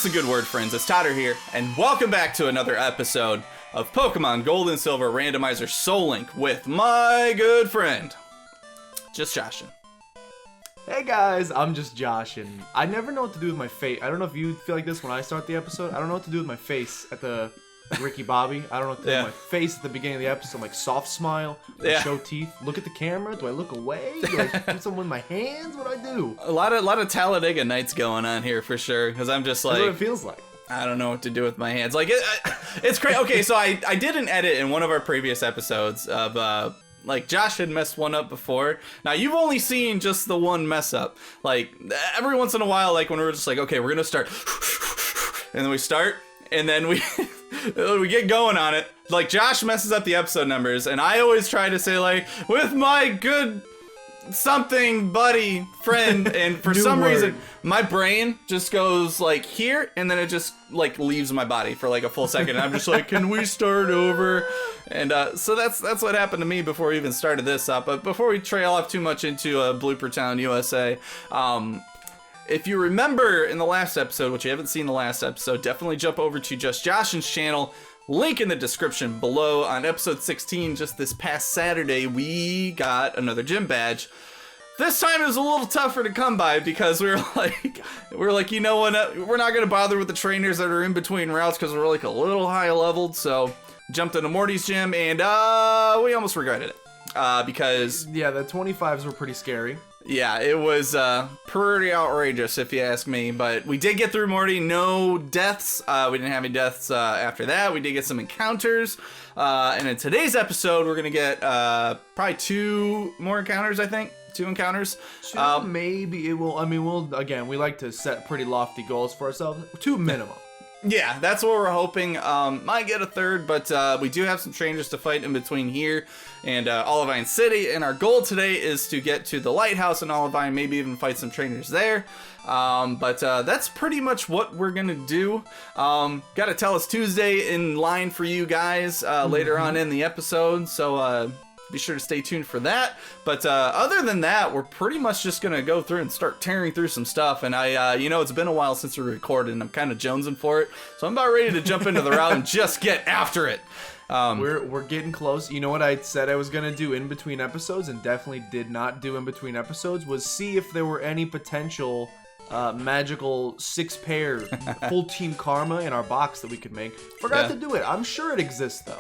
What's the good word, friends? It's Totter here, and welcome back to another episode of Pokemon Gold and Silver Randomizer Soul Link with my good friend, Just Joshin. Hey guys, I'm Just Joshin. I never know what to do with my face. I don't know if you feel like this when I start the episode. I don't know what to do with my face at the Ricky Bobby. I don't know what to do with my face at the beginning of the episode. Like soft smile, show teeth, look at the camera. Do I look away? Do I do something with my hands? What do I do? A lot of Talladega nights going on here for sure, because I'm just like... That's what it feels like. I don't know what to do with my hands. Like, it's crazy. Okay, so I did an edit in one of our previous episodes of... like, Josh had messed one up before. Now, you've only seen just the one mess up. Like, every once in a while, like, when we're just like, okay, we're gonna start... and then we start, and then we... we get going on it. Like, Josh messes up the episode numbers, and I always try to say, like, with my good something buddy friend, and for some reason, my brain just goes, like, here, and then it just, like, leaves my body for, like, a full second, and I'm just like, can we start over? And, so that's what happened to me before we even started this up. But before we trail off too much into Blooper Town, USA, if you remember in the last episode, which you haven't seen the last episode, definitely jump over to Just Joshin's channel. Link in the description below. On episode 16, just this past Saturday, we got another gym badge. This time it was a little tougher to come by because we were like, you know what, we're not gonna bother with the trainers that are in between routes because we're like a little high leveled. So jumped into Morty's gym and we almost regretted it because the 25s were pretty scary. Yeah, it was pretty outrageous if you ask me, but we did get through Morty, no deaths. We didn't have any deaths after that. We did get some encounters, and in today's episode, we're gonna get probably 2 more encounters, I think. 2 encounters. Maybe it will. I mean, we like to set pretty lofty goals for ourselves. 2 minimum. Yeah, that's what we're hoping. Might get a 3rd, but we do have some trainers to fight in between here and Olivine City, and our goal today is to get to the lighthouse in Olivine, maybe even fight some trainers there. But that's pretty much what we're gonna do. Gotta tell us Tuesday in line for you guys later on in the episode, so be sure to stay tuned for that. But other than that, we're pretty much just gonna go through and start tearing through some stuff. And I, you know, it's been a while since we recorded, and I'm kind of jonesing for it. So I'm about ready to jump into the route and just get after it. We're getting close. You know what I said I was gonna do in between episodes, and definitely did not do in between episodes, was see if there were any potential magical 6-pair full team karma in our box that we could make. Forgot to do it. I'm sure it exists though.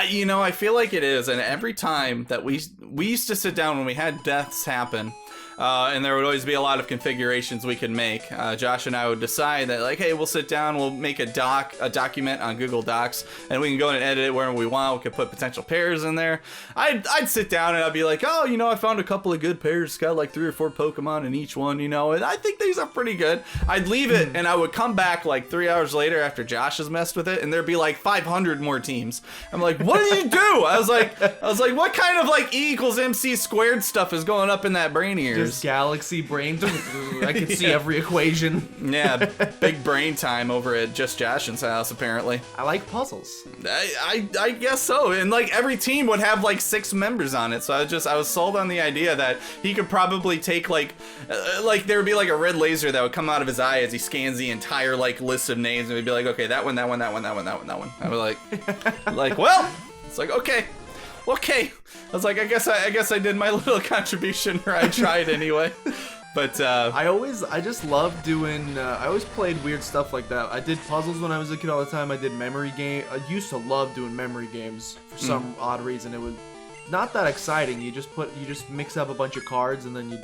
You know, I feel like it is, and every time that we used to sit down when we had deaths happen, and there would always be a lot of configurations we could make. Josh and I would decide that, like, hey, we'll sit down, we'll make a document on Google Docs, and we can go and edit it wherever we want. We could put potential pairs in there. I'd sit down and I'd be like, oh, you know, I found a couple of good pairs. It's got like 3 or 4 Pokemon in each one, you know, and I think these are pretty good. I'd leave it, and I would come back like 3 hours later after Josh has messed with it, and there'd be like 500 more teams. I'm like, what did you do? I was like, what kind of like E equals MC squared stuff is going up in that brain of yours? Just galaxy brain. I can see every equation. Yeah, big brain time over at Just Joshin's house, apparently. I like puzzles. I guess so. And like every team would have like 6 members on it, so I was sold on the idea that he could probably take like there would be like a red laser that would come out of his eye as he scans the entire like list of names, and he'd be like, okay, that one, that one, that one, that one, that one, that one. I was like, well, it's like, okay. I was like, I guess I did my little contribution, or I tried anyway. But I just love doing. I always played weird stuff like that. I did puzzles when I was a kid all the time. I did memory game. I used to love doing memory games for some odd reason. It was not that exciting. You just mix up a bunch of cards and then you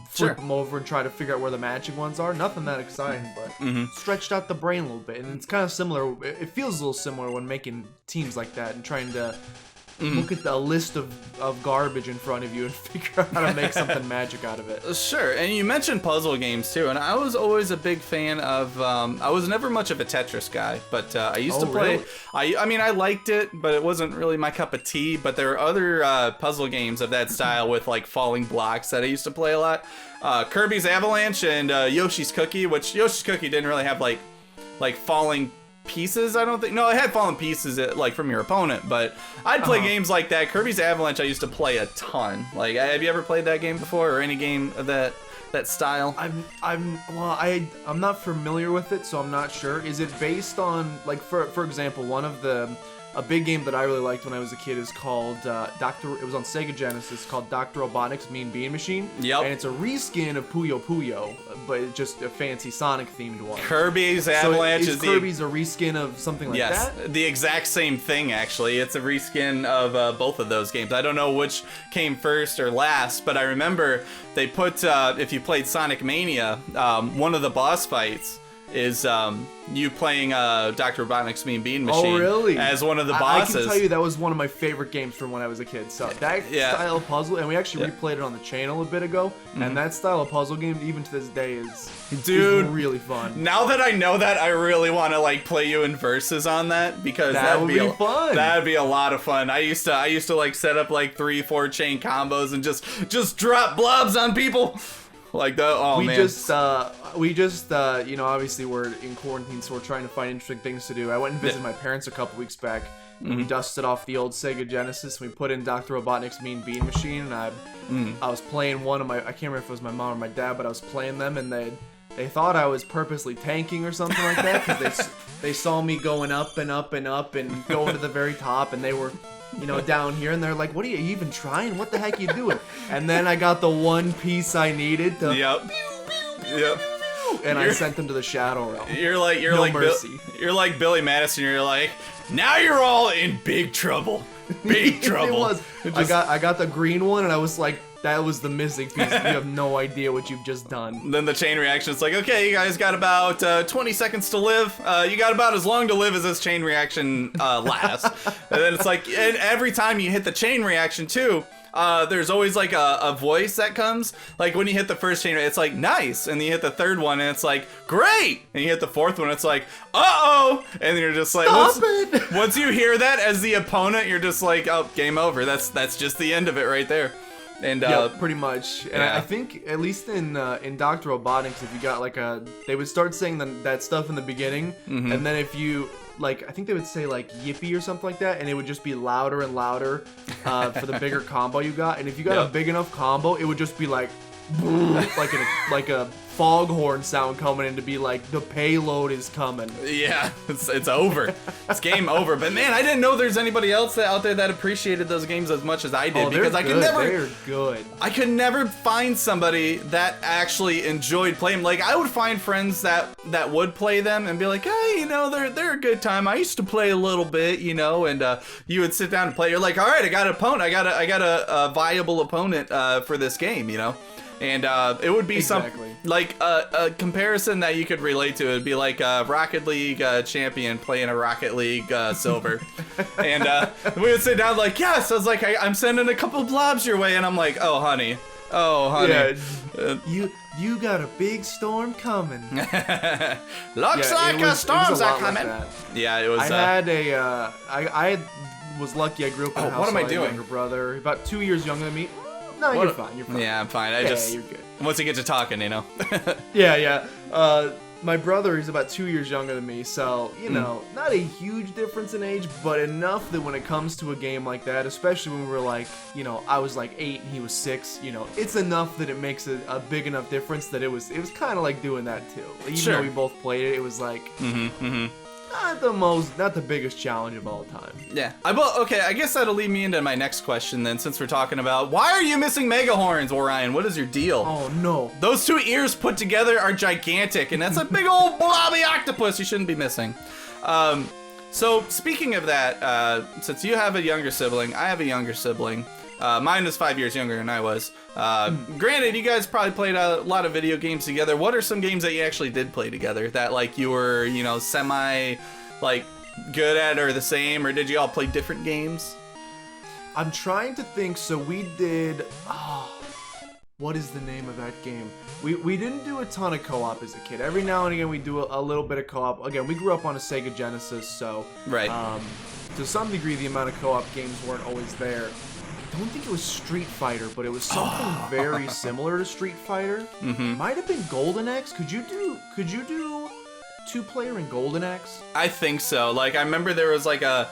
flip them over and try to figure out where the matching ones are. Nothing that exciting, but stretched out the brain a little bit. And it's kind of similar. It feels a little similar when making teams like that and trying to look at the list of garbage in front of you and figure out how to make something magic out of it. Sure, and you mentioned puzzle games too, and I was always a big fan of, I was never much of a Tetris guy, but I used to play, really? I mean, I liked it, but it wasn't really my cup of tea, but there are other puzzle games of that style with like falling blocks that I used to play a lot. Kirby's Avalanche and Yoshi's Cookie, which Yoshi's Cookie didn't really have like falling pieces, I don't think. No, it had fallen pieces like from your opponent, but I'd play games like that. Kirby's Avalanche I used to play a ton. Like, have you ever played that game before, or any game of that that style? I'm not familiar with it, so I'm not sure. Is it based on, like, for example, a big game that I really liked when I was a kid is called it was on Sega Genesis, called Dr. Robotnik's Mean Bean Machine. Yep. And it's a reskin of Puyo Puyo, but it's just a fancy Sonic themed one. Kirby's Avalanche is Kirby's a reskin of something like that? Yes, the exact same thing actually. It's a reskin of both of those games. I don't know which came first or last, but I remember they put, if you played Sonic Mania, one of the boss fights is you playing Dr. Robotnik's Mean Bean Machine. Oh, really? As one of the bosses. I can tell you that was one of my favorite games from when I was a kid. So that style of puzzle, and we actually replayed it on the channel a bit ago, and that style of puzzle game, even to this day, is really fun. Now that I know that, I really want to like play you in versus on that, because that would be fun. That'd be a lot of fun. I used to like set up like 3-4 chain combos and just drop blobs on people. Like that. Oh we man. We just you know, obviously we're in quarantine, so we're trying to find interesting things to do. I went and visited my parents a couple weeks back, and we dusted off the old Sega Genesis, and we put in Dr. Robotnik's Mean Bean Machine, and I was playing one of my, I can't remember if it was my mom or my dad, but I was playing them, and they thought I was purposely tanking or something like that, because they saw me going up and up and up and going to the very top, and they were, you know, down here, and they're like, what are you even trying? What the heck are you doing? And then I got the one piece I needed to and I sent them to the Shadow Realm. You're like mercy. You're like Billy Madison. You're like, now you're all in big trouble. Big trouble. It was. I got the green one, and I was like, that was the missing piece. You have no idea what you've just done. Then the chain reaction, it's like, okay, you guys got about 20 seconds to live. You got about as long to live as this chain reaction lasts. And then it's like, and every time you hit the chain reaction too, there's always like a voice that comes. Like when you hit the first chain, it's like, nice. And then you hit the third one, and it's like, great. And you hit the fourth one, it's like, uh-oh. And then you're just like, once you hear that as the opponent, you're just like, oh, game over. That's just the end of it right there. And yeah, pretty much. And I think at least in Dr. Robotnik's, if you got like they would start saying that stuff in the beginning, and then if you like, I think they would say like yippee or something like that, and it would just be louder and louder for the bigger combo you got. And if you got a big enough combo, it would just be like like a foghorn sound coming in to be like, the payload is coming. Yeah, it's over. It's game over. But man, I didn't know there's anybody else out there that appreciated those games as much as I did, because they're good. I could never find somebody that actually enjoyed playing them. Like I would find friends that would play them and be like, hey, you know, they're a good time. I used to play a little bit, you know, and you would sit down and play. You're like, all right, I got an opponent. I got a viable opponent for this game, you know. And it would be like a comparison that you could relate to. It'd be like a Rocket League champion playing a Rocket League silver. And we would sit down like, yes. I was like, I'm sending a couple blobs your way. And I'm like, oh, honey. Yeah, you got a big storm coming. Looks like a storm's coming. Like yeah, it was. I was lucky. I grew up in a house with a younger brother, about 2 years younger than me. No, you're fine. You're fine. Yeah, I'm fine. You're good. Once you get to talking, you know. Yeah. My brother is about 2 years younger than me, so, you know, not a huge difference in age, but enough that when it comes to a game like that, especially when we were like, you know, I was like 8 and he was 6, you know, it's enough that it makes a big enough difference that it was kind of like doing that too. Even though we both played it, it was like, not the biggest challenge of all time. Yeah. Okay, I guess that'll lead me into my next question then, since we're talking about, why are you missing Mega Horns, Orion? What is your deal? Oh, no. Those two ears put together are gigantic, and that's a big old blobby octopus you shouldn't be missing. So, speaking of that, since you have a younger sibling, I have a younger sibling. Mine is 5 years younger than I was. Granted, you guys probably played a lot of video games together. What are some games that you actually did play together that, like, you were, you know, semi, like, good at or the same, or did you all play different games? I'm trying to think. So we did. What is the name of that game? We didn't do a ton of co-op as a kid. Every now and again we do a little bit of co-op. Again, we grew up on a Sega Genesis, so to some degree the amount of co-op games weren't always there. I don't think it was Street Fighter, but it was something very similar to Street Fighter. Might have been Golden Axe. Could you do 2-player in Golden Axe? I think so. Like, I remember there was like a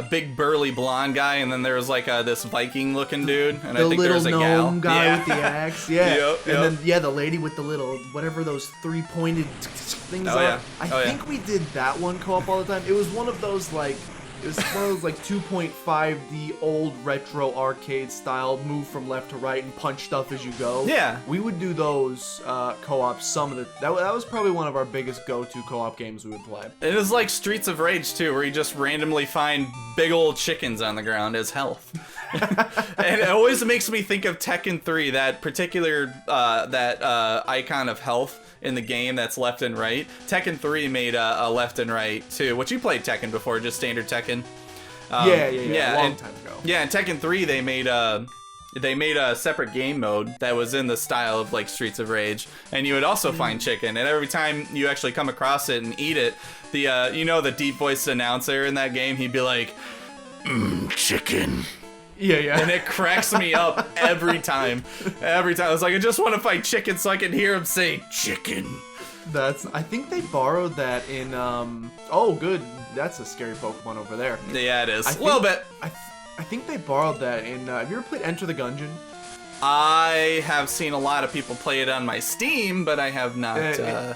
big burly blonde guy, and then there was like this Viking looking dude, and I think there was a gal. The little gnome guy with the axe, yeah. Yep. And then the lady with the little whatever those 3-pointed things are. Yeah. I think we did that one co-op all the time. It was one of those like. It was one of those like 2.5D old retro arcade style move from left to right and punch stuff as you go. Yeah. We would do those co-ops some of the that was probably one of our biggest go-to co-op games we would play. It was like Streets of Rage too, where you just randomly find big old chickens on the ground as health. And it always makes me think of Tekken 3, that particular icon of health in the game that's left and right. Tekken 3 made a left and right too, which you played Tekken before, just standard Tekken. Yeah, a long time ago. Yeah, in Tekken 3 they made a separate game mode that was in the style of like Streets of Rage, and you would also find chicken, and every time you actually come across it and eat it, the deep voiced announcer in that game, he'd be like, chicken. Yeah. And it cracks me up every time. Every time. I was like, I just want to fight chicken so I can hear him say chicken. I think they borrowed that in, oh, good. That's a scary Pokemon over there. Yeah, it is. A little bit. I think they borrowed that in, have you ever played Enter the Gungeon? I have seen a lot of people play it on my Steam, but I have not.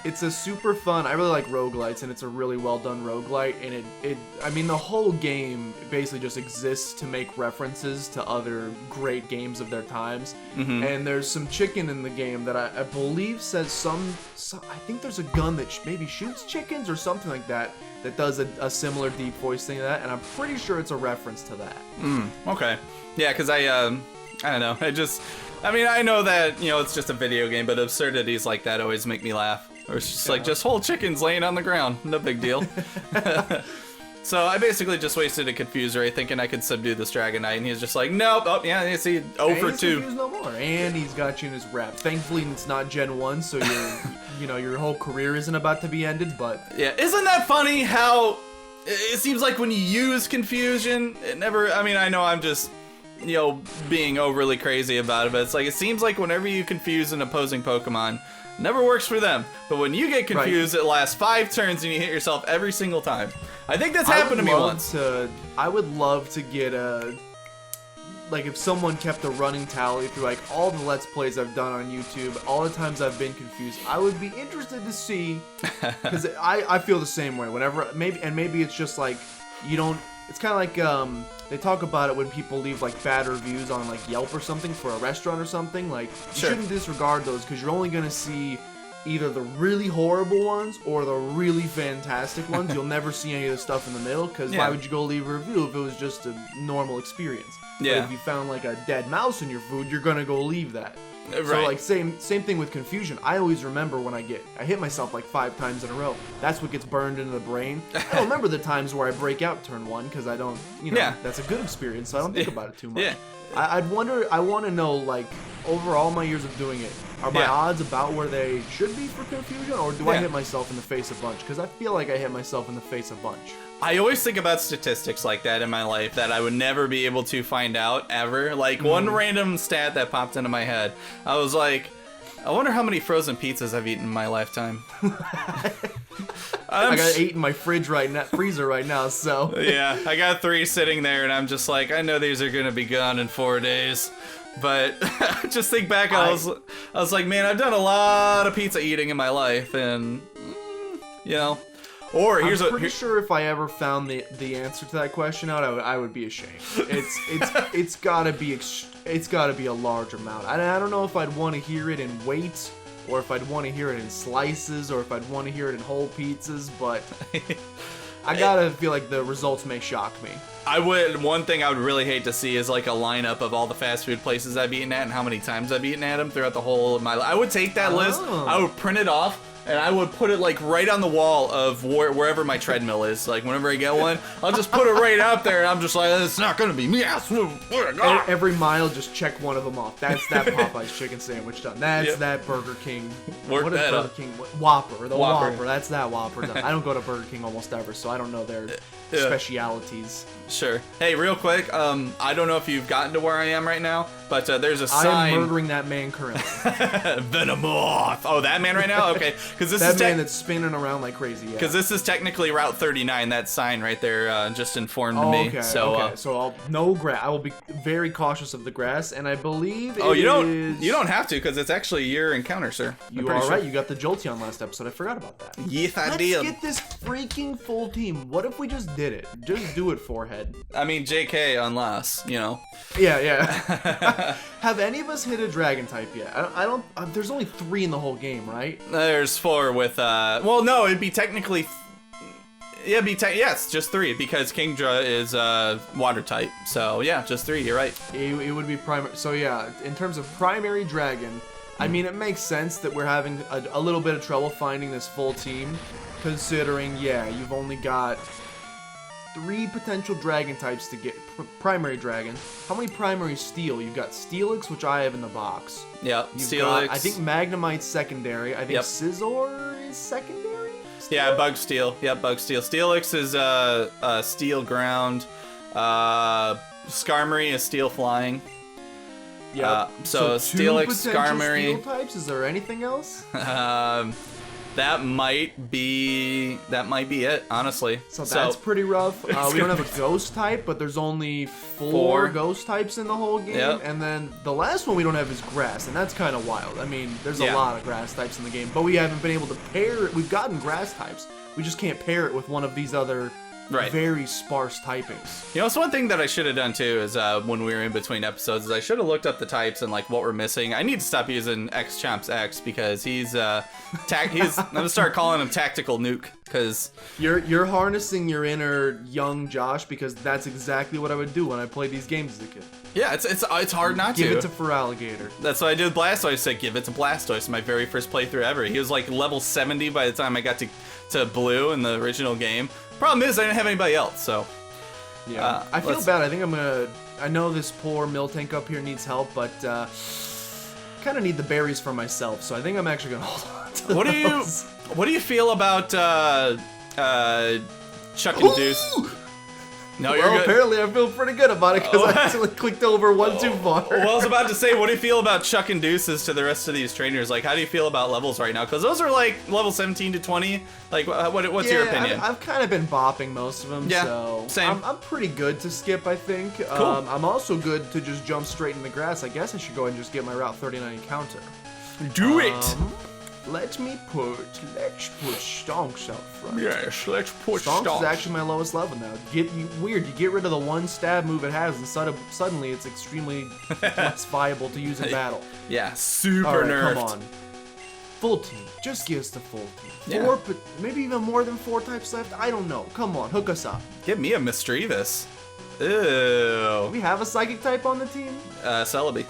It's a super fun. I really like roguelites, and it's a really well done roguelite. And I mean, the whole game basically just exists to make references to other great games of their times. Mm-hmm. And there's some chicken in the game that I believe says I think there's a gun that maybe shoots chickens or something like that. That does a similar deep voice thing to that, and I'm pretty sure it's a reference to that. Okay. Yeah, because I don't know. I know that, it's just a video game, but absurdities like that always make me laugh. Or it's just like, just whole chickens laying on the ground. No big deal. So I basically just wasted a Confuse Ray thinking I could subdue this Dragonite, and he's just like, nope. Oh, yeah, you see, 0 for 2. Confused no more. And he's got you in his wrap. Thankfully, it's not Gen 1, so your whole career isn't about to be ended, but... Yeah, isn't that funny how it seems like when you use Confusion, it never... I know I'm just... being overly crazy about it, but it's like, it seems like whenever you confuse an opposing Pokemon, never works for them. But when you get confused, It lasts 5 turns and you hit yourself every single time. I think that's happened to me once. I would love to get if someone kept a running tally through like all the Let's Plays I've done on YouTube, all the times I've been confused, I would be interested to see, because I feel the same way whenever, maybe it's just like, it's kind of like, they talk about it when people leave like bad reviews on like Yelp or something for a restaurant or something. Like, you shouldn't disregard those, because you're only gonna see either the really horrible ones or the really fantastic ones. You'll never see any of the stuff in the middle, because why would you go leave a review if it was just a normal experience? Yeah. But if you found like a dead mouse in your food, you're gonna go leave that. Right. So like same thing with Confusion. I always remember when I hit myself like 5 times in a row. That's what gets burned into the brain. I don't remember the times where I break out turn 1, because I don't, that's a good experience, so I don't think about it too much. Yeah. I want to know, like, over all my years of doing it, are my odds about where they should be for Confusion, or do I hit myself in the face a bunch? Because I feel like I hit myself in the face a bunch. I always think about statistics like that in my life that I would never be able to find out ever. Like, one random stat that popped into my head. I was like, I wonder how many frozen pizzas I've eaten in my lifetime. I got 8 in my freezer right now, so. Yeah, I got 3 sitting there, and I'm just like, I know these are gonna be gone in 4 days. But just think back, I was like, man, I've done a lot of pizza eating in my life, and Or here's I'm pretty sure if I ever found the answer to that question out, I would be ashamed. It's gotta be a large amount. I don't know if I'd want to hear it in weight, or if I'd want to hear it in slices, or if I'd want to hear it in whole pizzas, but I gotta feel like the results may shock me. One thing I would really hate to see is like a lineup of all the fast food places I've eaten at and how many times I've eaten at them throughout the whole of my life. I would take that list, I would print it off, and I would put it like right on the wall of wherever my treadmill is. Like whenever I get one, I'll just put it right out there, and I'm just like, it's not gonna be me. Every mile, just check one of them off. That's that Popeye's chicken sandwich done. That's that Burger King. What is Burger King? Whopper. The Whopper. That's that Whopper done. I don't go to Burger King almost ever, so I don't know their specialities. Sure. Hey, real quick, I don't know if you've gotten to where I am right now, but there's a sign. I am murdering that man currently. Venomoth. Oh, that man right now? Okay. Because this that is man that's spinning around like crazy. Because this is technically Route 39. That sign right there just informed me. Okay, So, okay. So no grass. I will be very cautious of the grass, and I believe you don't have to, because it's actually your encounter, sir. You are right. You got the Jolteon last episode. I forgot about that. Yes, I did. Let's get this freaking full team. What if we just did it? Just do it, forehead. I mean, JK, unless, you know. Yeah. Have any of us hit a dragon type yet? I don't. There's only 3 in the whole game, right? There's 4 with. Well, no, it'd be technically. Yeah, it's just 3 because Kingdra is water type. So yeah, just 3. You're right. It would be primary. So yeah, in terms of primary dragon, I mean, it makes sense that we're having a little bit of trouble finding this full team, considering you've only got 3 potential dragon types to get primary dragon. How many primary steel? You've got Steelix, which I have in the box. Yep, Steelix. I think Magnemite's secondary. I think Scizor is secondary. Yeah, Bug Steel. Yep, Bug Steel. Steelix is Steel Ground. Skarmory is Steel Flying. Yeah. So Steelix, Skarmory. Steel types. Is there anything else? That might be it, honestly. So that's pretty rough. We don't have a ghost type, but there's only 4 ghost types in the whole game. Yep. And then the last one we don't have is grass, and that's kind of wild. I mean, there's a lot of grass types in the game, but we haven't been able to pair it. We've gotten grass types. We just can't pair it with one of these other very sparse typings. You know, it's one thing that I should have done too is when we were in between episodes is I should have looked up the types and like what we're missing. I need to stop using X-Chomp's X because he's I'm gonna start calling him Tactical Nuke because you're harnessing your inner young Josh, because that's exactly what I would do when I played these games as a kid. Yeah, it's hard not to. Give it to Feraligatr. That's what I did with Blastoise. I said give it to Blastoise. My very first playthrough ever. He was like level 70 by the time I got to Blue in the original game. Problem is, I didn't have anybody else, so... Yeah, I feel bad. I think I'm gonna... I know this poor Miltank up here needs help, but kind of need the berries for myself, so I think I'm actually gonna hold on to those. What do you feel about Chuck and Deuce? No, you're good. Apparently I feel pretty good about it because I actually clicked over one too far. Well, I was about to say, what do you feel about Chuck and Deuces to the rest of these trainers? Like, how do you feel about levels right now? Because those are like level 17 to 20. Like, what's your opinion? I've kind of been bopping most of them, so same. I'm pretty good to skip, I think. Cool. I'm also good to just jump straight in the grass. I guess I should go ahead and just get my Route 39 encounter. Do it! Let's put Stonks out front. Yes, let's put Stonks is actually my lowest level now. Weird, you get rid of the one stab move it has, and suddenly it's extremely less viable to use in battle. Yeah, super nerfed. Come on. Full team. Just give us the full team. Yeah. 4, maybe even more than 4 types left. I don't know. Come on, hook us up. Give me a Mischievous. Ew. Do we have a psychic type on the team? Celebi.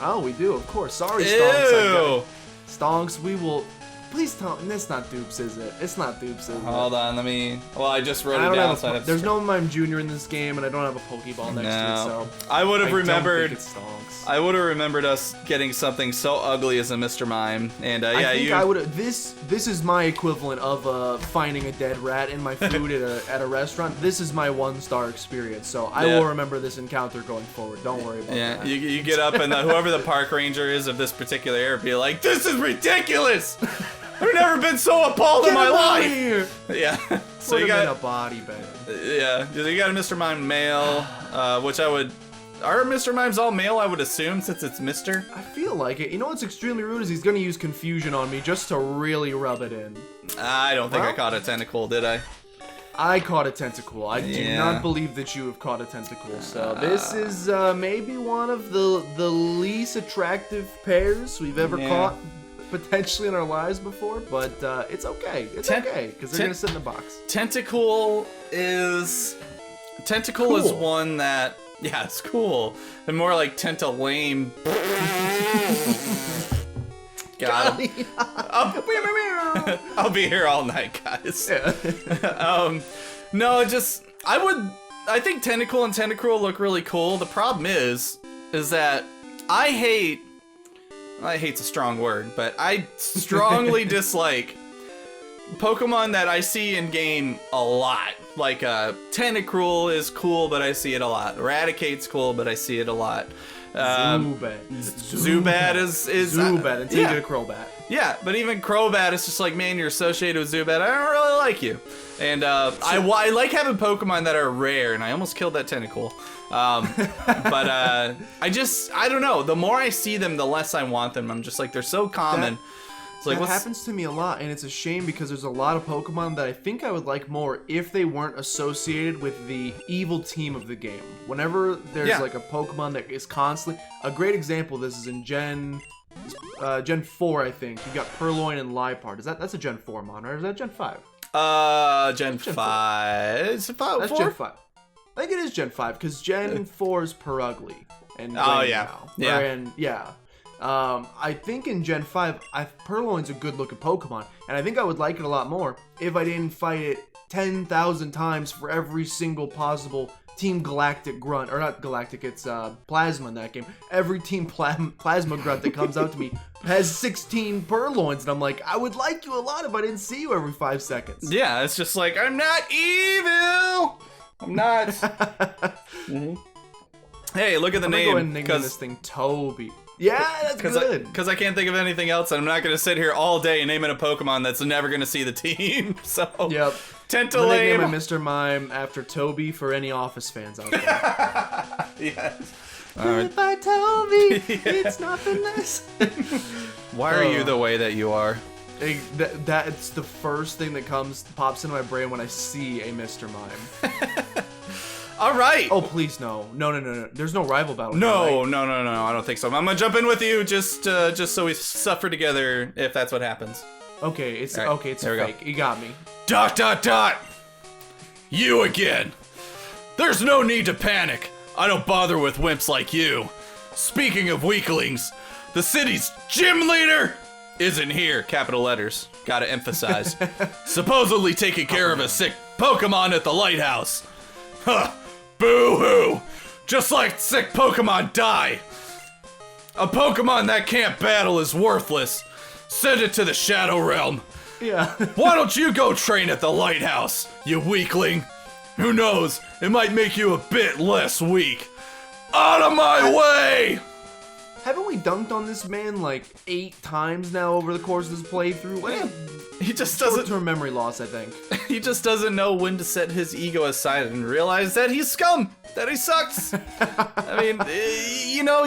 Oh, we do, of course. Sorry, Ew. Stonks. Stonks, we will... Please tell me, it's not Dupes, is it? It's not Dupes, is it? Hold on, let me... Well, I just wrote it down. There's no Mime Jr. in this game, and I don't have a Pokeball next to it, so... I would have remembered... Don't think it's Stonks. I would have remembered us getting something so ugly as a Mr. Mime, and I think I would have... This is my equivalent of finding a dead rat in my food at a restaurant. This is my 1-star experience, so I will remember this encounter going forward. Don't worry about that. Yeah, you get up, and whoever the park ranger is of this particular area be like, "This is ridiculous! I've never been so appalled in my life!" Here. Yeah. So you you got a body bag. Yeah, you got a Mr. Mime male, which I would... Are Mr. Mimes all male, I would assume, since it's Mr.? I feel like it. You know what's extremely rude is he's going to use Confusion on me just to really rub it in. I don't think I caught a tentacle, did I? I caught a tentacle. I do not believe that you have caught a tentacle. So this is maybe one of the least attractive pairs we've ever caught potentially in our lives before, but it's okay. It's okay because they're gonna sit in the box. Tentacle is one that it's cool and more like lame. Got him. I'll be here all night, guys. Yeah. No, I think Tentacle and Tentacruel look really cool. The problem is that hate's a strong word, but I strongly dislike Pokemon that I see in game a lot. Like Tentacruel is cool, but I see it a lot. Eradicate's cool, but I see it a lot. Zubat is Zubat and Tigger Crobat. Yeah, but even Crobat is just like, man, you're associated with Zubat. I don't really like you. And I like having Pokemon that are rare, and I almost killed that Tentacool. I don't know. The more I see them, the less I want them. I'm just like, they're so common. It's like, that happens to me a lot, and it's a shame because there's a lot of Pokemon that I think I would like more if they weren't associated with the evil team of the game. Whenever there's like a Pokemon that is constantly... A great example of this is in Gen 4, I think. You got Purloin and Liepard. That's a Gen 4 mon, right? Or is that Gen 5? Gen 5. Is it 5? That's 4? Gen 5. I think it is Gen 5 because Gen 4 is Perugly. And I think in Gen 5, Purloin's a good looking Pokemon, and I think I would like it a lot more if I didn't fight it 10,000 times for every single possible Team Galactic grunt, or not Galactic, it's Plasma in that game. Every Team Plasma grunt that comes out to me has 16 Purloins, and I'm like, I would like you a lot if I didn't see you every 5 seconds. Yeah, it's just like, I'm not evil! I'm not. Hey, look at the name. I'm gonna go ahead and name this thing Toby. Yeah, that's good. Because I can't think of anything else, and I'm not going to sit here all day naming a Pokemon that's never going to see the team. So, yep. Tentallame. I'm gonna name Mr. Mime after Toby for any Office fans out there. Yes. Goodbye, Toby. It's nothing less. Why are you the way that you are? That's the first thing that pops into my brain when I see a Mr. Mime. All right. Oh, please, no. No. There's no rival battle. No. I don't think so. I'm gonna jump in with you just so we suffer together if that's what happens. Okay, it's right, it's fake. You got me. ... You again. There's no need to panic. I don't bother with wimps like you. Speaking of weaklings, the city's gym leader isn't here. Capital letters. Gotta emphasize. Supposedly taking care of a sick Pokemon at the lighthouse. Huh. Boo-hoo! Just like sick Pokemon die! A Pokemon that can't battle is worthless. Send it to the Shadow Realm. Yeah. Why don't you go train at the lighthouse, you weakling? Who knows, it might make you a bit less weak. Out of my way! Haven't we dunked on this man like 8 times now over the course of this playthrough? He just doesn't... Short-term memory loss, I think. He just doesn't know when to set his ego aside and realize that he's scum! That he sucks! I mean,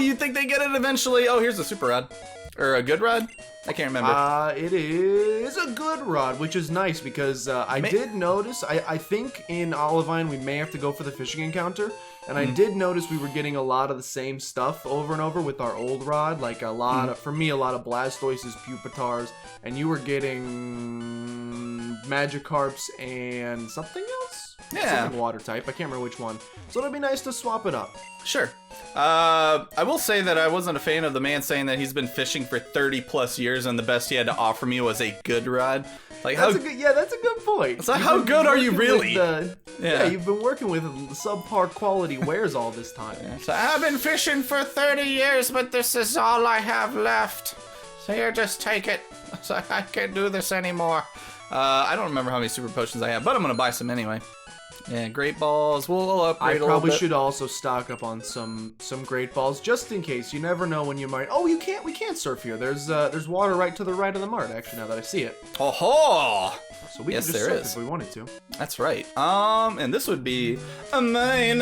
you'd think they get it eventually. Oh, here's a super rod. Or a good rod? I can't remember. It is a good rod, which is nice because I did notice, I think in Olivine we may have to go for the fishing encounter. And I did notice we were getting a lot of the same stuff over and over with our old rod. Like a lot of, for me, a lot of Blastoises, Pupitars, and you were getting Magikarps and something else? Yeah. Something water type. I can't remember which one. So it'd be nice to swap it up. Sure. I will say that I wasn't a fan of the man saying that he's been fishing for 30 plus years and the best he had to offer me was a good rod. Like that's a good point. So how good are you really? Yeah, you've been working with subpar quality wares all this time. Yeah. So I've been fishing for 30 years, but this is all I have left. So here, just take it. So I can't do this anymore. I don't remember how many super potions I have, but I'm gonna buy some anyway. Yeah, great balls. We'll upgrade a little bit. I probably should also stock up on some great balls just in case. You never know when you might. Oh, we can't surf here. There's water right to the right of the mart. Actually, now that I see it. Oh-ho! So we can just surf if we wanted to. That's right. And this would be a main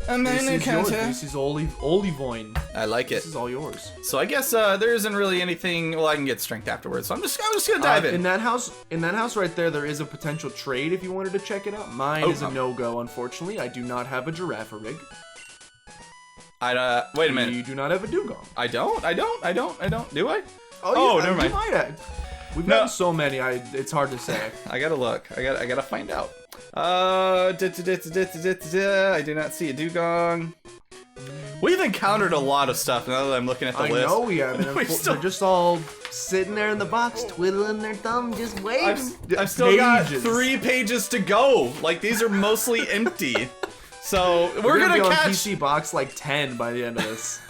encounter. This is Olivine. I like it. This is all yours. So I guess there isn't really anything. Well, I can get strength afterwards. So I'm just gonna dive in. In that house right there is a potential trade if you wanted to check it out. Mine is a no-go, unfortunately. I do not have a giraffe rig. Wait a minute. You do not have a Dugong. I don't. Do I? Oh, never mind. You might. We've gotten so many. It's hard to say. I gotta look. I gotta find out. I do not see a Dugong. We've encountered a lot of stuff now that I'm looking at the list. I know we have. They're just all sitting there in the box, twiddling their thumb, just waiting. I've still got 3 pages to go. Like, these are mostly empty. So we're gonna be on catch PC box like 10 by the end of this.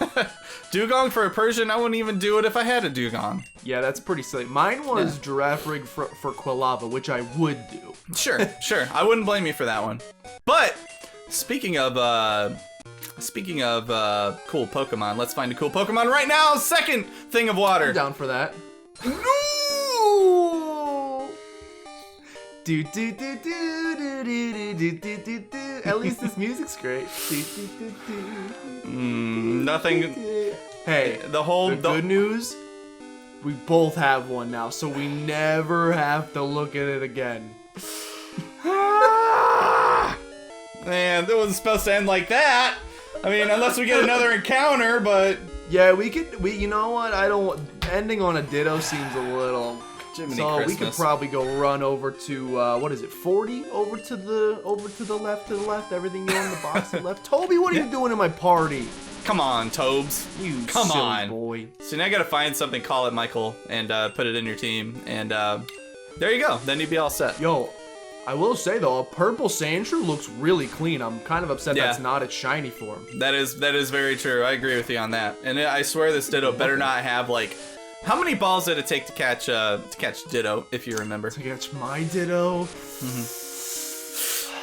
Dugong for a Persian, I wouldn't even do it if I had a Dugong. Yeah, that's pretty silly. Mine was Giraffe Rig for Quilava, which I would do. Sure. I wouldn't blame you for that one. But speaking of cool Pokemon, let's find a cool Pokemon right now. Second thing of water. I'm down for that. No! Do do do do do do do do do do. At least this music's great. Do, do, do, do. Nothing. Hey, The good news, we both have one now, so we never have to look at it again. Man, it wasn't supposed to end like that. I mean, unless we get another encounter, but Yeah, we could. You know what? I don't. Ending on a ditto seems a little. Jiminy So Christmas. we could probably go run over to what is it? 40 over to the left. Everything you in the box to the left. Toby, what are you doing in my party? Come on, Tobes. You Come silly on. boy. So now I gotta find something, call it Michael, and put it in your team, and there you go. Then you'd be all set. Yo, I will say though, a purple Sandshrew looks really clean. I'm kind of upset Yeah. that's not its shiny form. That is very true. I agree with you on that. And I swear this Ditto better not have like. How many balls did it take to catch Ditto, if you remember? To catch my Ditto.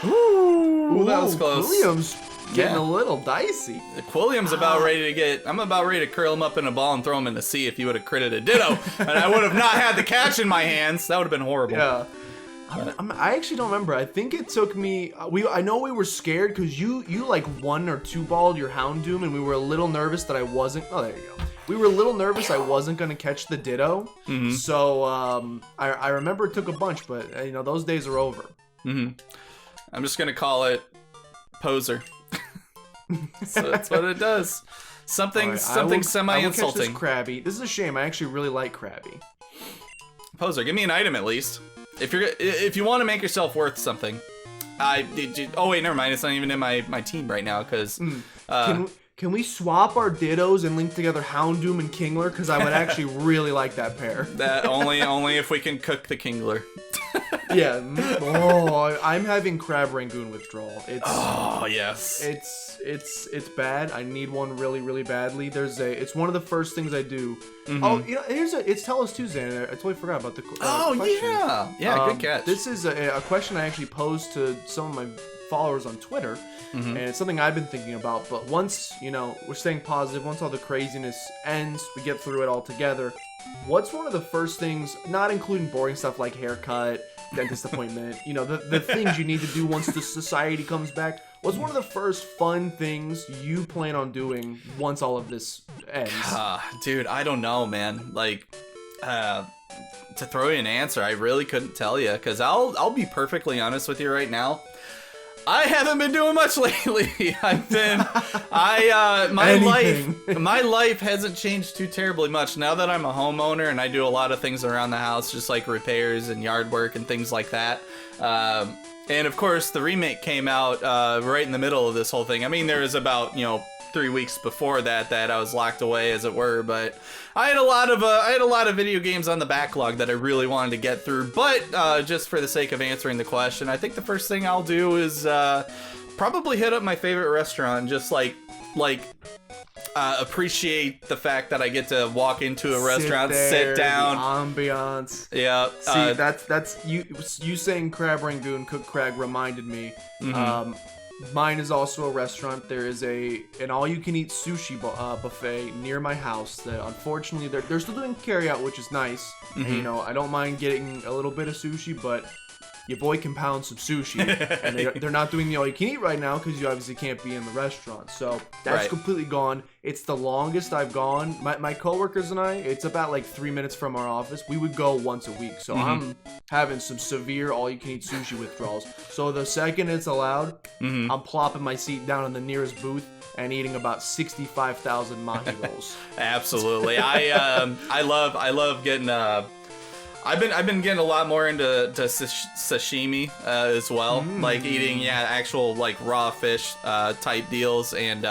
Ooh, that was close. William's getting Yeah. a little dicey. Quilliam's about ready to get. I'm about ready to curl him up in a ball and throw him in the sea if he would have critted a Ditto, and I would have not had the catch in my hands. That would have been horrible. Yeah. I actually don't remember. I think it took me. I know we were scared because you like 1 or 2 balled your Houndoom, and we were a little nervous that I wasn't. Oh, there you go. We were a little nervous I wasn't gonna catch the Ditto. So I remember it took a bunch, but you know those days are over. I'm just gonna call it poser. So that's what it does. Something All right, something I will catch semi-insulting. this Krabby. This is a shame. I actually really like Krabby. Poser, give me an item at least. If you want to make yourself worth something. Oh wait, never mind. It's not even in my team right now because. Can we swap our Dittos and link together Houndoom and Kingler? Because I would actually really like that pair. That only if we can cook the Kingler. Yeah. Oh, I'm having Crab Rangoon withdrawal. Oh yes. It's bad. I need one really badly. It's one of the first things I do. Oh, you know, it's Tell Us Tuesday. And I totally forgot about the question. Yeah, good catch. This is a question I actually posed to some of my followers on Twitter, and it's something I've been thinking about. But once, you know, we're staying positive, once all the craziness ends, we get through it all together. What's one of the first things, not including boring stuff like haircut, dentist appointment, you know, the things you need to do once the society comes back? What's one of the first fun things you plan on doing once all of this ends? Dude, I don't know, man. Like, to throw you an answer, I really couldn't tell you, because I'll be perfectly honest with you right now. I haven't been doing much lately. My life hasn't changed too terribly much now that I'm a homeowner and I do a lot of things around the house, just like repairs and yard work and things like that. And of course, the remake came out right in the middle of this whole thing. I mean, there was about 3 weeks before that I was locked away, as it were, but I had a lot of video games on the backlog that I really wanted to get through. But just for the sake of answering the question, I think the first thing I'll do is probably hit up my favorite restaurant and just like appreciate the fact that I get to walk into a restaurant, sit down, the ambiance. Yeah. See, that's you saying Crab Rangoon, cook crab reminded me. Mine is also a restaurant. There is an all-you-can-eat sushi buffet near my house that unfortunately they're still doing carry-out, which is nice. And, I don't mind getting a little bit of sushi, but your boy can pound some sushi. And they're not doing the all-you-can-eat right now because you obviously can't be in the restaurant. So that's completely gone. It's the longest I've gone. My coworkers and I, it's about like 3 minutes from our office. We would go once a week. So I'm having some severe all-you-can-eat sushi withdrawals. So the second it's allowed, I'm plopping my seat down in the nearest booth and eating about 65,000 mahi rolls. Absolutely. I love getting I've been getting a lot more into sashimi as well, like eating actual like raw fish type deals, and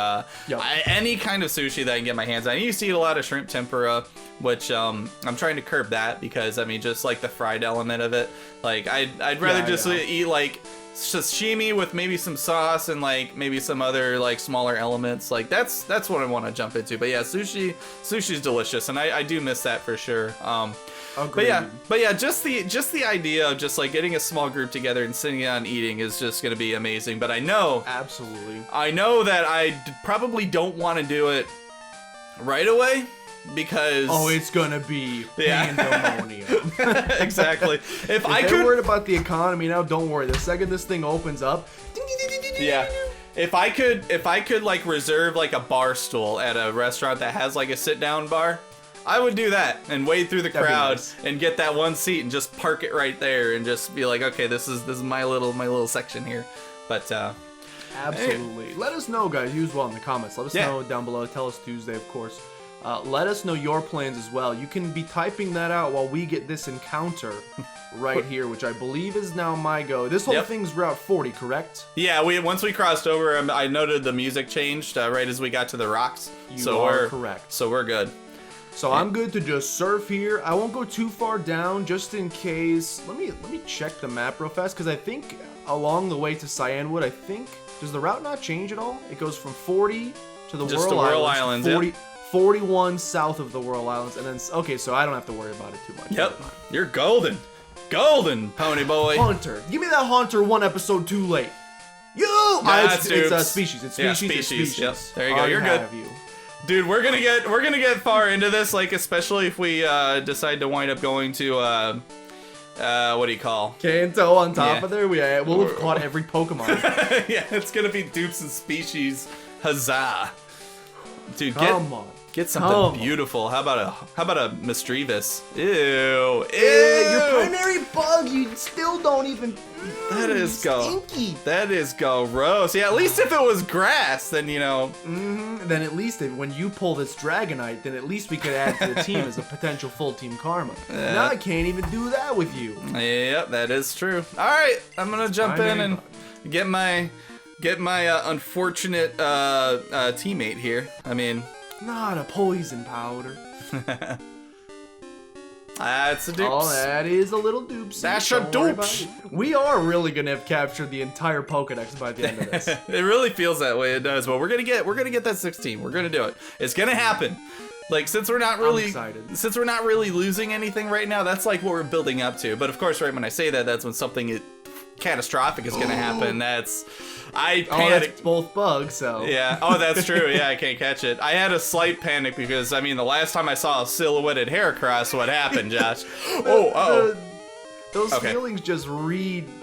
any kind of sushi that I can get my hands on. I used to eat a lot of shrimp tempura, which I'm trying to curb that because I mean just like the fried element of it. Like I'd rather eat like sashimi with maybe some sauce and like maybe some other like smaller elements. Like that's what I want to jump into. But yeah, sushi's delicious, and I do miss that for sure. But yeah, just the idea of just like getting a small group together and sitting down and eating is just gonna be amazing. But I know absolutely, I know that I probably don't want to do it right away. because it's gonna be pandemonium. exactly. If I they're could worried about the economy now, don't worry. The second this thing opens up, yeah. If I could like reserve like a bar stool at a restaurant that has like a sit down bar, I would do that and wade through the crowd and get that one seat and just park it right there and just be like, okay, this is my little section here. But absolutely. Hey. Let us know, guys. Use well in the comments. Let us know down below. Tell us Tuesday, of course. Let us know your plans as well. You can be typing that out while we get this encounter right here, which I believe is now my go. This whole thing's Route 40, correct? Yeah, once we crossed over, I noted the music changed right as we got to the rocks. You are correct. So we're good. So I'm good to just surf here. I won't go too far down just in case. Let me check the map real fast because I think along the way to Cyanwood, does the route not change at all? It goes from 40 to the Whirl Islands. 41 south of the Whirl Islands, and then okay, so I don't have to worry about it too much. Yep, you're golden, pony boy. Haunter, give me that Haunter 1 episode too late. It's species. It's species. Yep. There you go. You're good. Dude, we're gonna get far into this, like especially if we decide to wind up going to what do you call? Kanto on top of there. We'll have caught every Pokemon. Yeah, it's gonna be dupes and species. Huzzah! Dude, get something beautiful. How about a Misdreavus? Ew. Your primary bug, you still don't even. That is stinky. That is gross. Yeah, at least if it was grass, then you know. Then at least when you pull this Dragonite, then at least we could add to the team as a potential full team karma. Now I can't even do that with you. Yep, that is true. All right, I'm gonna jump in and get my unfortunate teammate here. I mean, not a poison powder. That's a dupes. Oh, that is a little dupes. That's a dupes. We are really gonna have captured the entire Pokedex by the end of this. It really feels that way. It does. But we're gonna get that 16. We're gonna do it. It's gonna happen. Like since we're not really losing anything right now, that's like what we're building up to. But of course, right when I say that, that's when something catastrophic is gonna happen. That's that's both bugs, so yeah. Oh, that's true. Yeah, I can't catch it. I had a slight panic because I mean the last time I saw a silhouetted Heracross, what happened, Josh? Those feelings just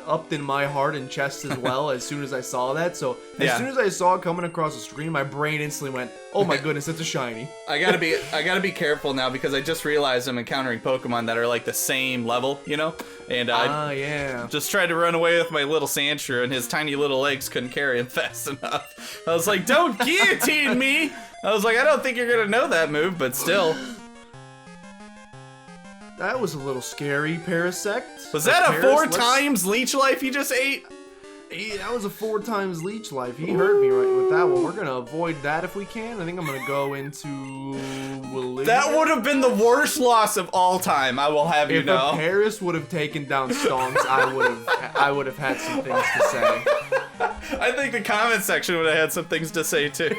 upped in my heart and chest as well as soon as I saw that. So as soon as I saw it coming across the screen, my brain instantly went, "Oh my goodness, it's a shiny." I gotta be careful now because I just realized I'm encountering Pokemon that are like the same level, you know. And I just tried to run away with my little Sandshrew, and his tiny little legs couldn't carry him fast enough. I was like, "Don't guillotine me!" I was like, "I don't think you're gonna know that move, but still." That was a little scary, Parasect. Was that a 4 times leech life he just ate? That was a 4 times leech life. He hurt me right with that one. We're gonna avoid that if we can. I think I'm gonna go into Olivine. That would have been the worst loss of all time. I will have you know. If Paris would have taken down Stonks, I would have had some things to say. I think the comment section would have had some things to say too.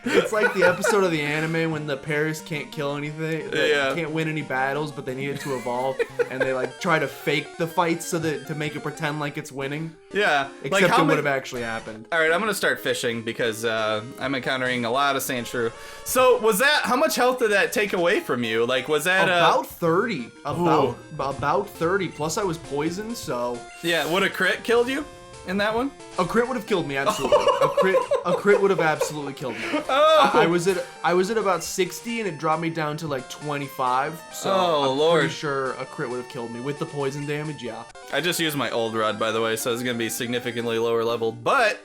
It's like the episode of the anime when the Paris can't kill anything, can't win any battles, but they needed to evolve, and they like try to fake the fights so that to make it pretend like it's winning. Yeah, except it would have actually happened. All right, I'm gonna start fishing because I'm encountering a lot of Sandshrew. So was that how much health did that take away from you? Like was that about 30? About 30. Plus I was poisoned, so yeah. Would a crit killed you? In that one? A crit would have killed me, absolutely. A crit would have absolutely killed me. Oh. I was at about 60 and it dropped me down to like 25. So I'm pretty sure a crit would have killed me with the poison damage. Yeah. I just used my old rod, by the way, so it's gonna be significantly lower leveled, but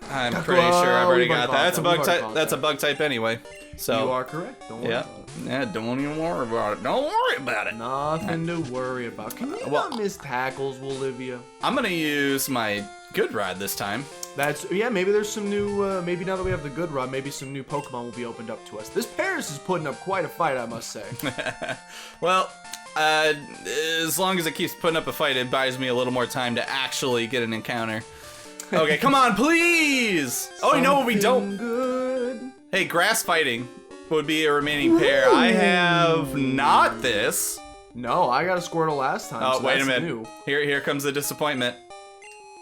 I'm pretty sure I've already got that. That's a bug type. That's a bug type anyway. So you are correct. Don't worry about it. Yeah, don't even worry about it. Don't worry about it. Nothing to worry about. Can you not miss tackles, Olivia? I'm gonna use my good rod this time. Maybe there's some new. Maybe now that we have the good rod, maybe some new Pokemon will be opened up to us. This Paris is putting up quite a fight, I must say. Well, as long as it keeps putting up a fight, it buys me a little more time to actually get an encounter. Okay, come on, please! Oh, you know what we don't? Good. Hey, grass fighting would be a remaining pair. I have not this. No, I got a Squirtle last time. Oh, so wait a minute. New. Here comes the disappointment.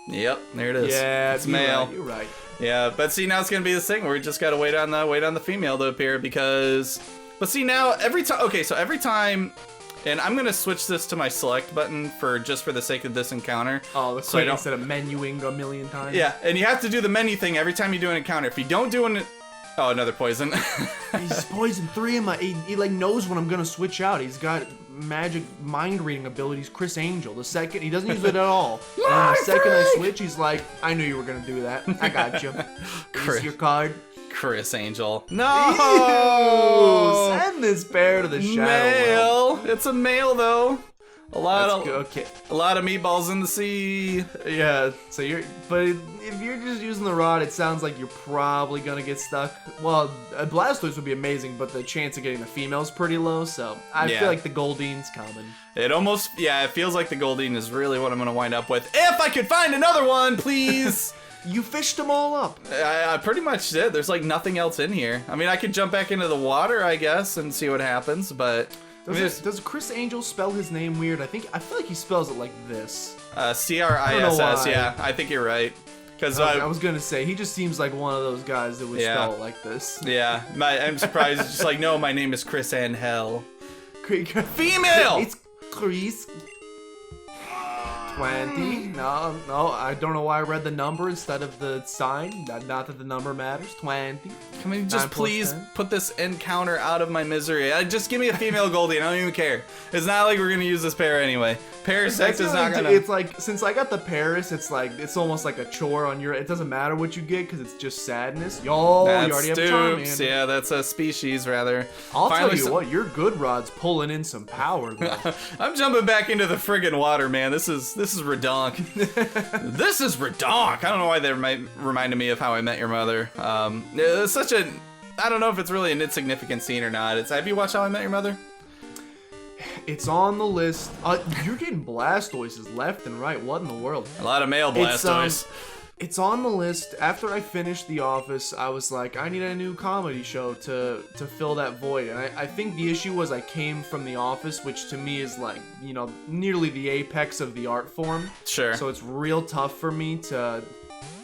Yep, there it is. Yeah, it's male. Right, you're right. Yeah, but see, now it's gonna be this thing where we just gotta wait on the female to appear because But see now, every time, okay, so every time, and I'm gonna switch this to my select button just for the sake of this encounter. Oh, that's so right, instead of menuing a million times. Yeah, and you have to do the menu thing every time you do an encounter. If you don't do an, oh, another poison. He's poisoned 3 of my, he like knows when I'm gonna switch out. He's got magic mind reading abilities, Chris Angel. The second, he doesn't use it at all. And then the second I switch, he's like, I knew you were gonna do that. I got you. Here's your card. Chris Angel. No! Ew, send this bear to the shadow. Male. It's a male though. A lot of meatballs in the sea. Yeah. So but if you're just using the rod, it sounds like you're probably gonna get stuck. Well, a Blastoise would be amazing, but the chance of getting the female's pretty low. So I feel like the Goldine's coming. It feels like the Goldine is really what I'm gonna wind up with. If I could find another one, please. You fished them all up. I pretty much did. There's like nothing else in here. I mean, I could jump back into the water, I guess, and see what happens, but... Does Chris Angel spell his name weird? I feel like he spells it like this. CRISS, yeah. I think you're right. Because I was going to say, he just seems like one of those guys that would spell it like this. Yeah, I'm surprised. It's just like, no, my name is Chris Angel. Female! It's Chris... 20. No, I don't know why I read the number instead of the sign. Not that the number matters. 20. Can we just please put this encounter out of my misery? Just give me a female Goldie. I don't even care. It's not like we're gonna use this pair anyway. Parasect is not gonna... It's like, since I got the Paris, it's almost like a chore on your... It doesn't matter what you get because it's just sadness. Yo, you already have Charmander. Yeah, that's a species, rather. I'll tell you what, your good rod's pulling in some power, though. I'm jumping back into the friggin' water, man. This is redonk. This is redonk. I don't know why they reminded me of How I Met Your Mother. It's such a... I don't know if it's really an insignificant scene or not. Have you watched How I Met Your Mother? It's on the list. You're getting Blastoises left and right. What in the world? A lot of male Blastoise. It's on the list. After I finished The Office, I was like, I need a new comedy show to fill that void. And I think the issue was I came from The Office, which to me is like, you know, nearly the apex of the art form. Sure. So it's real tough for me to...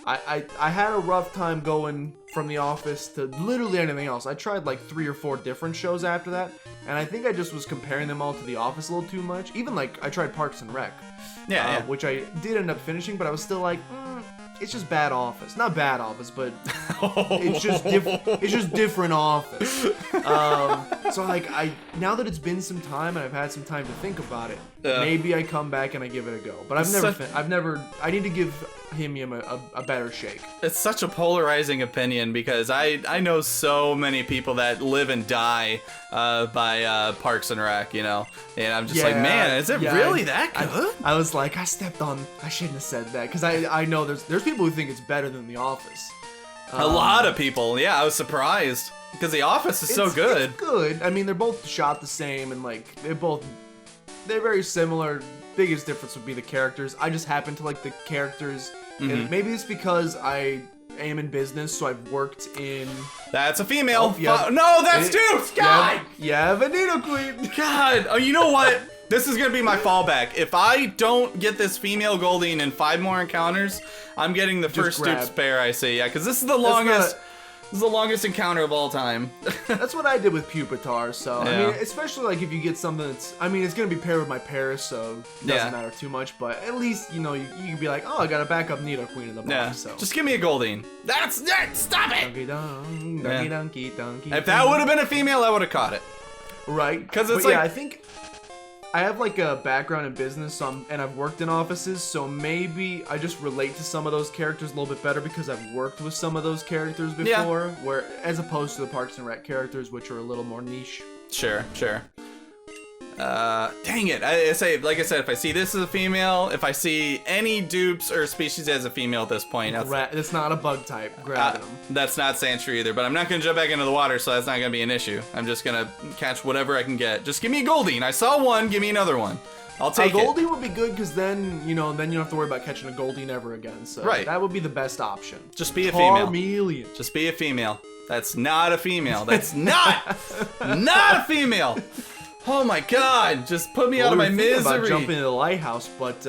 I had a rough time going from The Office to literally anything else. I tried like 3 or 4 different shows after that, and I think I just was comparing them all to The Office a little too much. Even like I tried Parks and Rec, which I did end up finishing, but I was still like, it's just bad Office. Not bad Office, but it's just different Office. So like now that it's been some time and I've had some time to think about it, maybe I come back and I give it a go. But I need to give him a better shake. It's such a polarizing opinion because I know so many people that live and die by Parks and Rec, you know, and I'm just like, man, is it really that good? I was like, I shouldn't have said that because I know there's people who think it's better than The Office. A lot of people, yeah. I was surprised because The Office is so good. It's good. I mean, they're both shot the same and like they're very similar. Biggest difference would be the characters. I just happen to like the characters. And maybe it's because I am in business, so I've worked in... That's a female. No, that's Dupes! God! Yeah, Vanito Queen. God! Oh, you know what? This is going to be my fallback. If I don't get this female Goldine in 5 more encounters, I'm getting the first Dupes pair I see. Yeah, because this is the longest... This is the longest encounter of all time. That's what I did with Pupitar, so, yeah. I mean, especially, like, if you get something that's, I mean, it's going to be paired with my Paris, so it doesn't matter too much, but at least, you know, you can be like, oh, I got a backup Nidoqueen in the box, so. Just give me a Goldine. That's it! Stop it! Donkey. If that would have been a female, I would have caught it. Right. Because it's yeah, I think... I have like a background in business, and I've worked in offices, so maybe I just relate to some of those characters a little bit better because I've worked with some of those characters before, where as opposed to the Parks and Rec characters, which are a little more niche. Sure. Dang it. Like I said, if I see this as a female, if I see any Dupes or species as a female at this point, it's not a bug type. Grab them. That's not Sandshrew either, but I'm not going to jump back into the water, so that's not going to be an issue. I'm just going to catch whatever I can get. Just give me a Goldine. I saw one, give me another one. I'll take it. A Goldie would be good because then you don't have to worry about catching a Goldie ever again. So that would be the best option. Just be a female. Charmeleon. Just be a female. That's not a female. That's not a female. Oh my God! Just put me out of my misery. About jumping into the lighthouse, but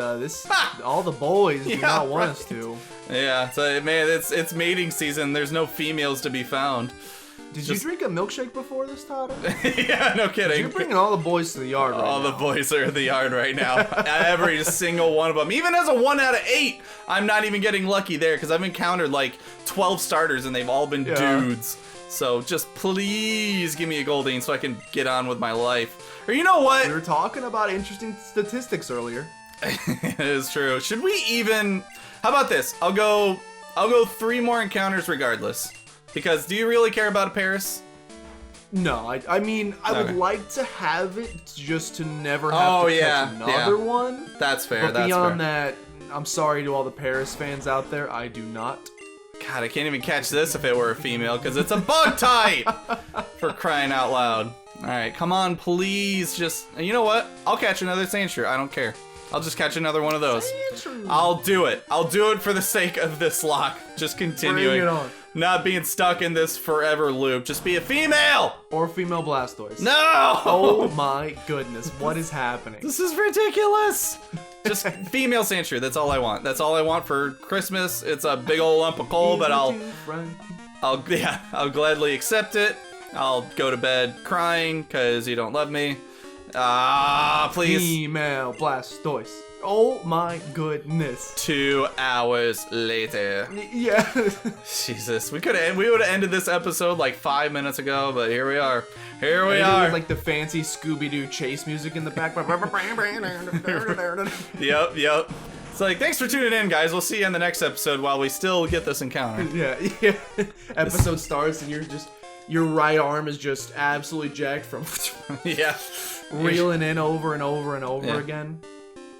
all the boys do not want us to. Yeah, so man, it's mating season. There's no females to be found. Did you drink a milkshake before this, Todd? Yeah, no kidding. You're bringing all the boys to the yard right now. All the boys are in the yard right now. Every single one of them. Even as a 1 out of 8, I'm not even getting lucky there because I've encountered like 12 starters and they've all been dudes. So just please give me a Goldeen so I can get on with my life. Or you know what? We were talking about interesting statistics earlier. It is true. Should we even... How about this? I'll go 3 more encounters regardless. Because do you really care about a Paris? No, I mean, I would like to have it just to never have to catch another one. That's fair, but beyond that, I'm sorry to all the Paris fans out there, I do not. God, I can't even catch this if it were a female, because it's a bug type! For crying out loud. Alright, come on, please, just... You know what? I'll catch another Sandshrew, I don't care. I'll just catch another one of those. I'll do it. I'll do it for the sake of this lock. Just continuing. Bring it on. Not being stuck in this forever loop. Just be a female! Or female Blastoise. No! Oh my goodness, what is happening? This is ridiculous! Just female Sandshrew, that's all I want. That's all I want for Christmas. It's a big old lump of coal, but I'll gladly accept it. I'll go to bed crying because you don't love me. Please. Female Blastoise. Oh my goodness. 2 hours later. Yeah. Jesus, we would have ended this episode like 5 minutes ago, but here we are. Here we are. With like the fancy Scooby-Doo chase music in the background. Yep. It's like, thanks for tuning in, guys. We'll see you in the next episode while we still get this encounter. Yeah. Episode starts and your right arm is just absolutely jacked from reeling in over and over and over again.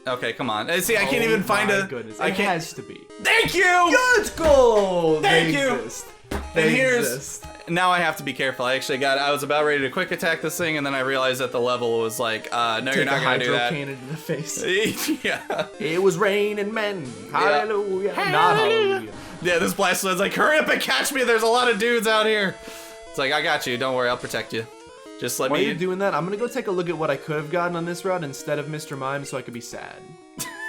Okay, come on. See, I can't even find a... Goodness. It has to be. Thank you! Good goal! Thank you! Exist. And here's... Now I have to be careful. I was about ready to quick attack this thing, and then I realized that the level was like, no, you're not gonna do that. Take a hydro cannon to the face. Yeah. It was raining men. Hallelujah. Not hallelujah. Yeah, this Blastoise's like, hurry up and catch me. There's a lot of dudes out here. It's like, I got you. Don't worry. I'll protect you. Just let me... While you're doing that, I'm gonna go take a look at what I could have gotten on this route instead of Mr. Mime so I could be sad.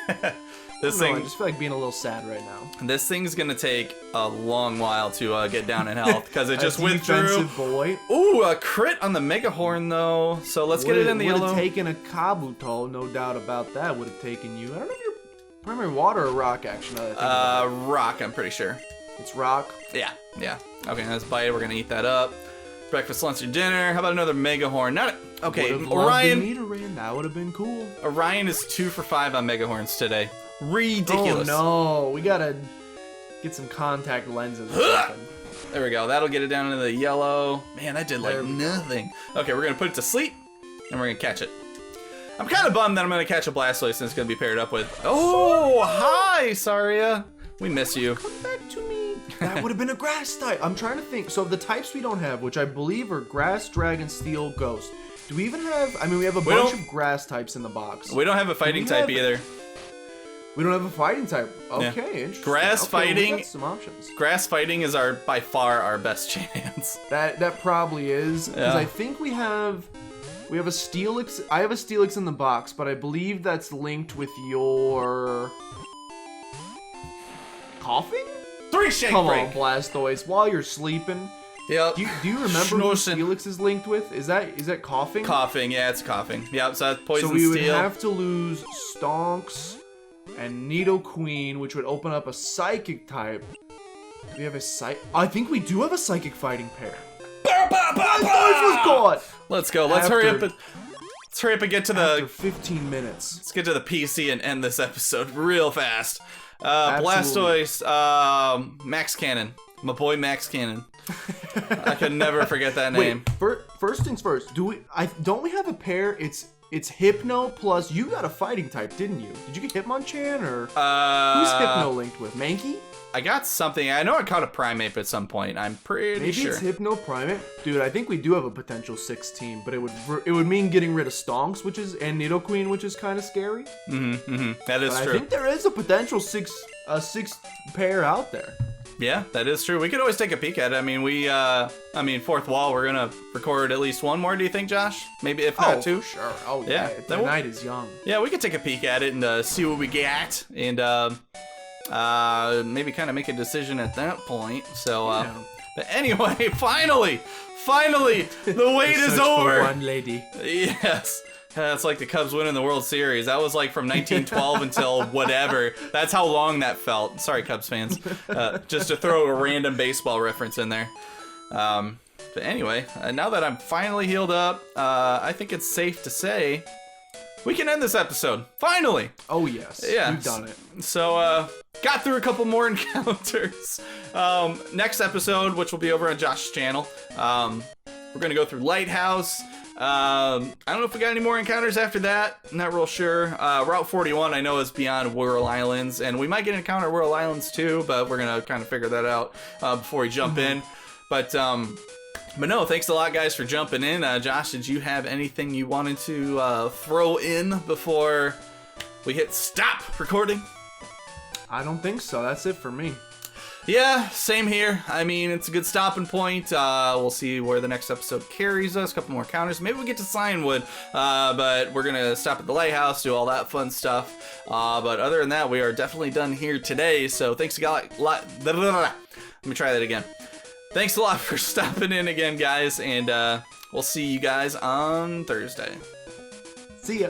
I just feel like being a little sad right now. This thing's gonna take a long while to get down in health because it just went through. Defensive boy. Ooh, a crit on the Mega Horn though. So let's get it in the yellow. Would have taken a Kabuto, no doubt about that. Would have taken you. I don't know if you're primary water or rock action. Rock. I'm pretty sure. It's rock. Yeah. Okay, let's bite it. We're gonna eat that up. Breakfast, lunch, and dinner. How about another Mega Horn? Okay, Orion. That would have been cool. Orion is 2 for 5 on Mega Horns today. Ridiculous. Oh no, we gotta get some contact lenses or something. There we go. That'll get it down into the yellow. Man, that did like nothing. Okay, we're gonna put it to sleep, and we're gonna catch it. I'm kind of bummed that I'm gonna catch a Blastoise and it's gonna be paired up with. Oh, hi, Saria. We miss you. Come back to me. That would have been a grass type. I'm trying to think. So the types we don't have, which I believe are grass, dragon, steel, ghost. Do we even have... I mean, we have a bunch of grass types in the box. We don't have a fighting type either. We don't have a fighting type. Okay, interesting. Grass fighting... We got some options. Grass fighting is by far our best chance. That probably is. Because I think we have a Steelix... I have a Steelix in the box, but I believe that's linked with your... Coughing? 3 shake Come break. on, Blastoise, while you're sleeping. Yep. Do you remember who Steelix is linked with? Is that coughing? Coughing, yeah, it's coughing. Yep, so that's poison steel. So we would steel. have to lose Stonks and Nidoqueen, which would open up a psychic type. We have a I think we do have a psychic fighting pair. Blastoise was caught! Let's go. Let's hurry up and get to the... After 15 minutes. Let's get to the PC and end this episode real fast. Blastoise, Max Cannon. My boy Max Cannon. I could never forget that name. Wait, first things first. Don't we have a pair? It's Hypno plus you got a fighting type, didn't you? Did you get Hitmonchan or who's Hypno linked with? Mankey? I got something. I know I caught a Primeape at some point. I'm pretty sure. Maybe it's Hypno Primeape? Dude, I think we do have a potential 6 team, but it would mean getting rid of Stonks, and Nidoqueen, which is kind of scary. That is true. I think there is a potential 6 pair out there. Yeah, that is true. We could always take a peek at it. I mean, fourth wall, we're gonna record at least one more, do you think, Josh? Maybe, if not 2? Sure. Oh, yeah. The night is young. Yeah, we could take a peek at it and see what we get, and maybe kind of make a decision at that point. So, But anyway, finally, the wait is Search over. for one lady. Yes. That's like the Cubs winning the World Series. That was like from 1912 until whatever. That's how long that felt. Sorry, Cubs fans. Just to throw a random baseball reference in there. But anyway, now that I'm finally healed up, I think it's safe to say we can end this episode. Finally! Oh, yes. Yeah. You've done it. So, got through a couple more encounters. Next episode, which will be over on Josh's channel, we're going to go through Lighthouse. I don't know if we got any more encounters after that. I'm not real sure. Route 41 I know is beyond Whirl Islands, and we might get an encounter at Whirl Islands too, but we're gonna kind of figure that out before we jump in. But no, thanks a lot, guys, for jumping in. Josh, did you have anything you wanted to throw in before we hit stop recording? I don't think so. That's it for me. Yeah, same here. I mean, it's a good stopping point. We'll see where the next episode carries us. A couple more counters. Maybe we get to Cianwood, but we're going to stop at the lighthouse, do all that fun stuff. But other than that, we are definitely done here today. So thanks a lot. Let me try that again. Thanks a lot for stopping in again, guys. And we'll see you guys on Thursday. See ya.